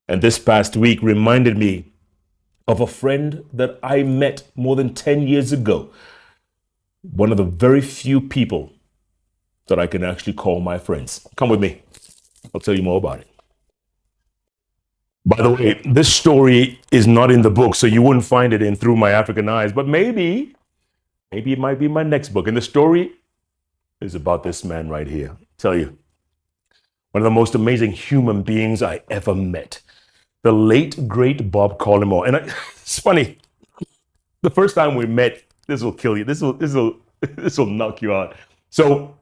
And this past week reminded me of a friend that I met more than 10 years ago. One of the very few people that I can actually call my friends. Come with me. I'll tell you more about it. By the way, this story is not in the book, so you wouldn't find it in Through My African Eyes, but maybe it might be my next book. And the story is about this man right here. I'll tell you, one of the most amazing human beings I ever met. The late, great Bob Collymore. And it's funny, the first time we met, this will kill you. This will knock you out. So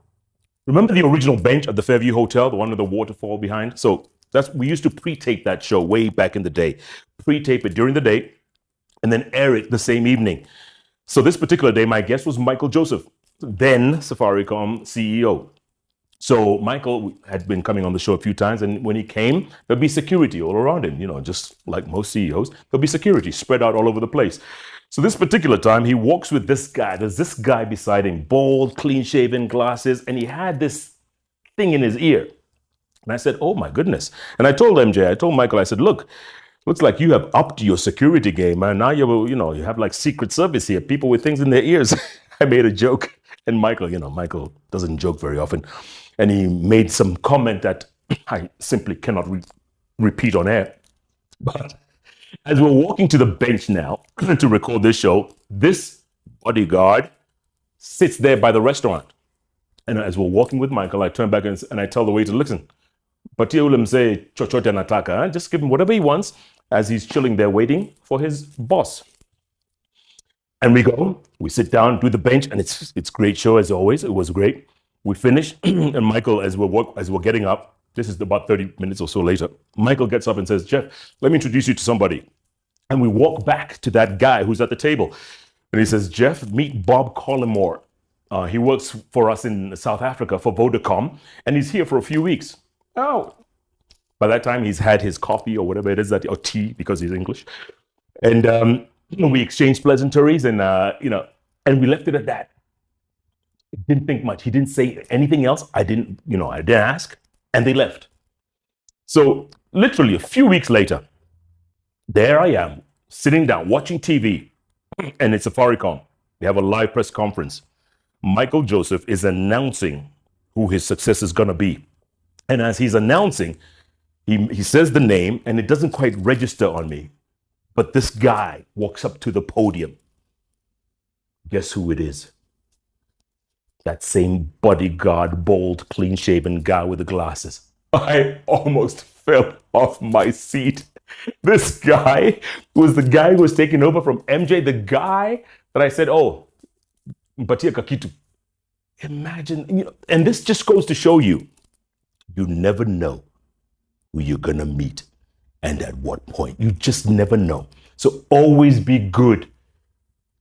remember the original bench at the Fairview Hotel, the one with the waterfall behind? So we used to pre-tape that show way back in the day. Pre-tape it during the day and then air it the same evening. So this particular day, my guest was Michael Joseph, then Safaricom CEO. So Michael had been coming on the show a few times, and when he came, there'd be security all around him, just like most CEOs. There'll be security spread out all over the place. So this particular time, he walks with this guy. There's this guy beside him, bald, clean-shaven, glasses, and he had this thing in his ear. And I said, oh my goodness. And I told Michael, I said, look, looks like you have upped your security game, man. Now you have like Secret Service here, people with things in their ears. I made a joke, and Michael doesn't joke very often. And he made some comment that I simply cannot repeat on air. But as we're walking to the bench now to record this show, this bodyguard sits there by the restaurant. And as we're walking with Michael, I turn back and I tell the waiter, listen, say chochote nataka, just give him whatever he wants as he's chilling there waiting for his boss. And we sit down, do the bench, and it's great show as always. It was great. We finish, and Michael, as we're getting up, this is about 30 minutes or so later, Michael gets up and says, Jeff, let me introduce you to somebody. And we walk back to that guy who's at the table. And he says, Jeff, meet Bob Collymore. He works for us in South Africa for Vodacom, and he's here for a few weeks. Oh, by that time, he's had his coffee or whatever it is, or tea, because he's English. And we exchanged pleasantries, and and we left it at that. Didn't think much. He didn't say anything else. I didn't ask, and they left. So literally a few weeks later, there I am, sitting down, watching TV, and it's Safaricom. They have a live press conference. Michael Joseph is announcing who his successor is going to be. And as he's announcing, he says the name, and it doesn't quite register on me. But this guy walks up to the podium. Guess who it is? That same bodyguard, bold, clean-shaven guy with the glasses. I almost fell off my seat. This guy was the guy who was taking over from MJ, the guy that I said, oh, Mpatia Kakitu. Imagine, and this just goes to show you never know who you're going to meet and at what point. You just never know. So always be good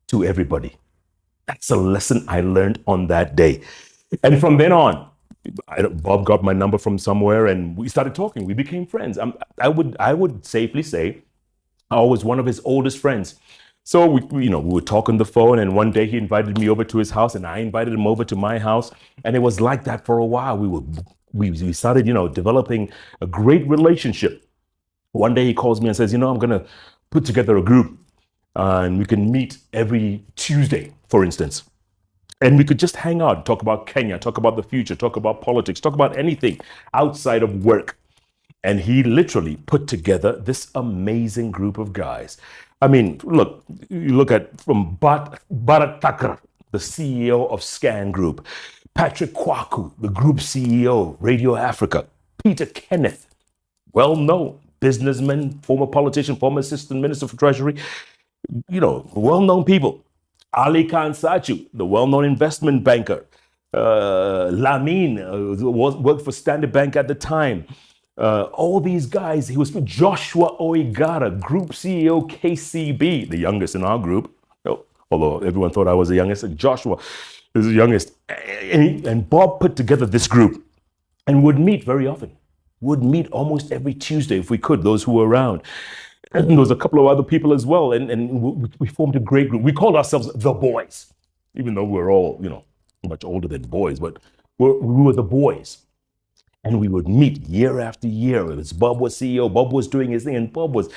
to everybody. That's a lesson I learned on that day. And from then on, Bob got my number from somewhere and we started talking. We became friends. I would safely say I was one of his oldest friends. So we would talk on the phone, and one day he invited me over to his house and I invited him over to my house. And it was like that for a while. We started, developing a great relationship. One day he calls me and says, I'm going to put together a group and we can meet every Tuesday, for instance. And we could just hang out, talk about Kenya, talk about the future, talk about politics, talk about anything outside of work. And he literally put together this amazing group of guys. I mean, look, you look at from Bharat Thakur, the CEO of Scan Group, Patrick Kwaku, the group CEO, Radio Africa, Peter Kenneth, well-known businessman, former politician, former assistant minister for treasury, well-known people. Ali Khan Sachu, the well-known investment banker. Lamin worked for Standard Bank at the time. All these guys, he was Joshua Oigara, Group CEO, KCB, the youngest in our group. Although everyone thought I was the youngest, Joshua is the youngest. And Bob put together this group and would meet very often. Would meet almost every Tuesday if we could, those who were around. And there was a couple of other people as well. And we formed a great group. We called ourselves the Boys, even though we're all, much older than boys, but we were the boys. And we would meet year after year. It was Bob was CEO, Bob was doing his thing, and Bob was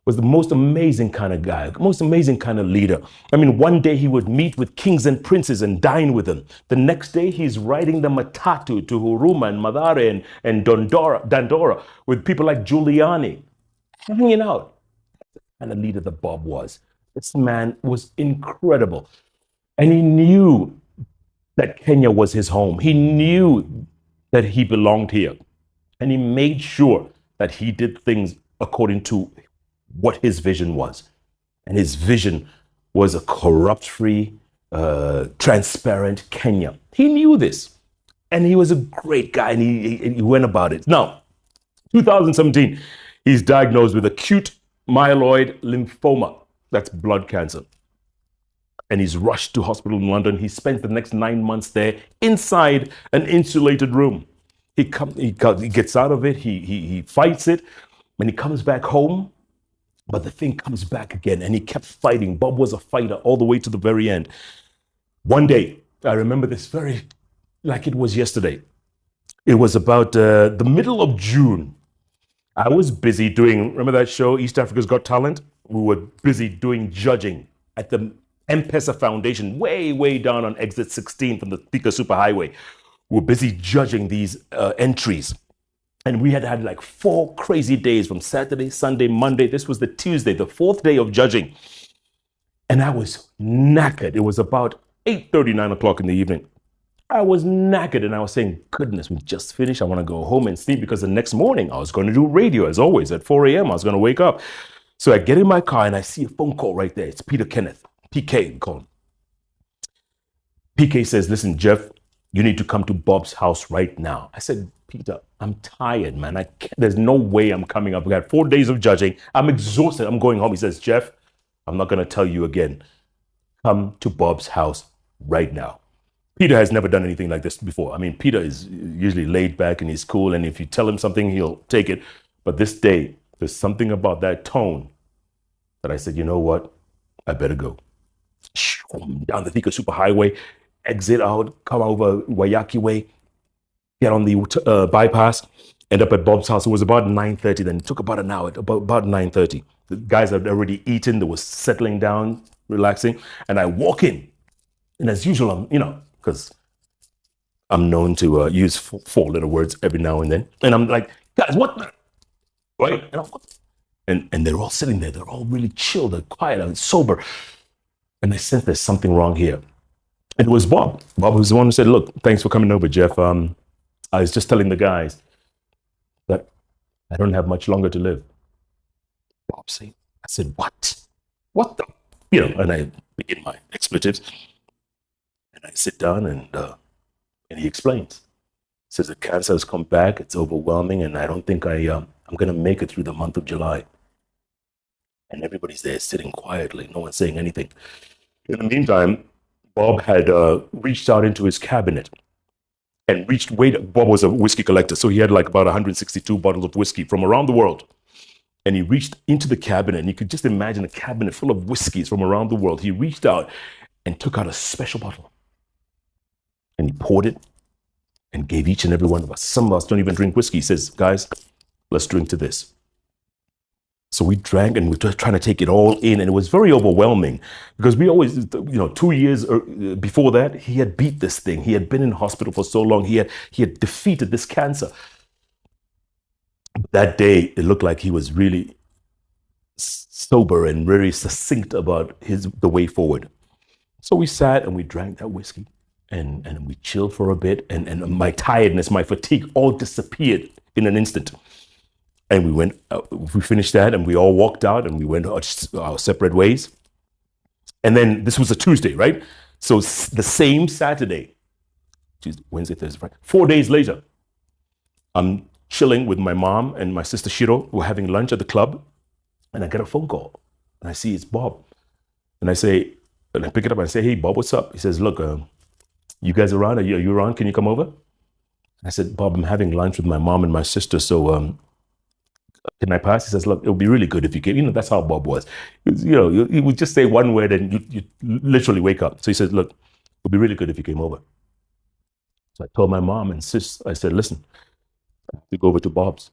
the most amazing kind of guy, most amazing kind of leader. I mean, one day he would meet with kings and princes and dine with them. The next day he's riding the matatu to Huruma and Madare and Dandora with people like Giuliani, hanging out. And the leader that Bob was. This man was incredible. And he knew that Kenya was his home. He knew that he belonged here. And he made sure that he did things according to what his vision was. And his vision was a corrupt-free, transparent Kenya. He knew this. And he was a great guy, and he went about it. Now, 2017, he's diagnosed with acute myeloid lymphoma. That's blood cancer. And he's rushed to hospital in London. He spends the next 9 months there inside an insulated room. He gets out of it. He fights it. When he comes back home, but the thing comes back again, and he kept fighting. Bob was a fighter all the way to the very end. One day, I remember this very like it was yesterday. It was about the middle of June. I was busy doing, remember that show, East Africa's Got Talent? We were busy doing judging at the M-Pesa Foundation, way down on exit 16 from the Thika Superhighway. We were busy judging these entries. And we had like 4 crazy days from Saturday, Sunday, Monday. This was the Tuesday, the 4th day of judging. And I was knackered. It was about 8:30, 9 o'clock in the evening. I was knackered and I was saying, goodness, we just finished. I want to go home and sleep because the next morning I was going to do radio as always at 4 a.m. I was going to wake up. So I get in my car and I see a phone call right there. It's Peter Kenneth, PK, we call him. PK says, listen, Jeff, you need to come to Bob's house right now. I said, Peter, I'm tired, man. There's no way I'm coming up. We had 4 days of judging. I'm exhausted. I'm going home. He says, Jeff, I'm not going to tell you again. Come to Bob's house right now. Peter has never done anything like this before. I mean, Peter is usually laid back and he's cool. And if you tell him something, he'll take it. But this day, there's something about that tone that I said, you know what? I better go. Down the Thika Superhighway, exit out, come over Wayaki Way, get on the bypass, end up at Bob's house. It was about 9:30. Then it took about an hour, about 9:30. The guys had already eaten. They were settling down, relaxing. And I walk in. And as usual, because I'm known to use 4 little words every now and then. And I'm like, guys, what the? Right? And they're all sitting there. They're all really chill. They're quiet and sober. And I sense there's something wrong here. And it was Bob. Bob was the one who said, look, thanks for coming over, Jeff. I was just telling the guys that I don't have much longer to live. Bob said, I said, what? What the? And I begin my expletives. And I sit down and he explains. He says the cancer has come back. It's overwhelming. And I don't think I'm going to make it through the month of July. And everybody's there sitting quietly. No one's saying anything. In the meantime, Bob had reached out into his cabinet and Bob was a whiskey collector. So he had like about 162 bottles of whiskey from around the world. And he reached into the cabinet and you could just imagine a cabinet full of whiskeys from around the world. He reached out and took out a special bottle. And he poured it and gave each and every one of us. Some of us don't even drink whiskey. He says, guys, let's drink to this. So we drank and we were trying to take it all in. And it was very overwhelming because we always, 2 years before that, he had beat this thing. He had been in hospital for so long. He had defeated this cancer. That day, it looked like he was really sober and very succinct about the way forward. So we sat and we drank that whiskey. And we chilled for a bit, and my tiredness, my fatigue all disappeared in an instant. And we finished that, and we all walked out, and we went our separate ways. And then this was a Tuesday, right? So the same Saturday, Tuesday, Wednesday, Thursday, Friday, 4 days later, I'm chilling with my mom and my sister Shiro. We're having lunch at the club, and I get a phone call, and I see it's Bob. And I pick it up and I say, hey, Bob, what's up? He says, look, you guys around? Are you around? Can you come over? I said, Bob, I'm having lunch with my mom and my sister. So can I pass? He says, look, it would be really good if you came. That's how Bob was. He would just say one word and you literally wake up. So he said, look, it would be really good if you came over. So I told my mom and sis, I said, listen, To go over to Bob's.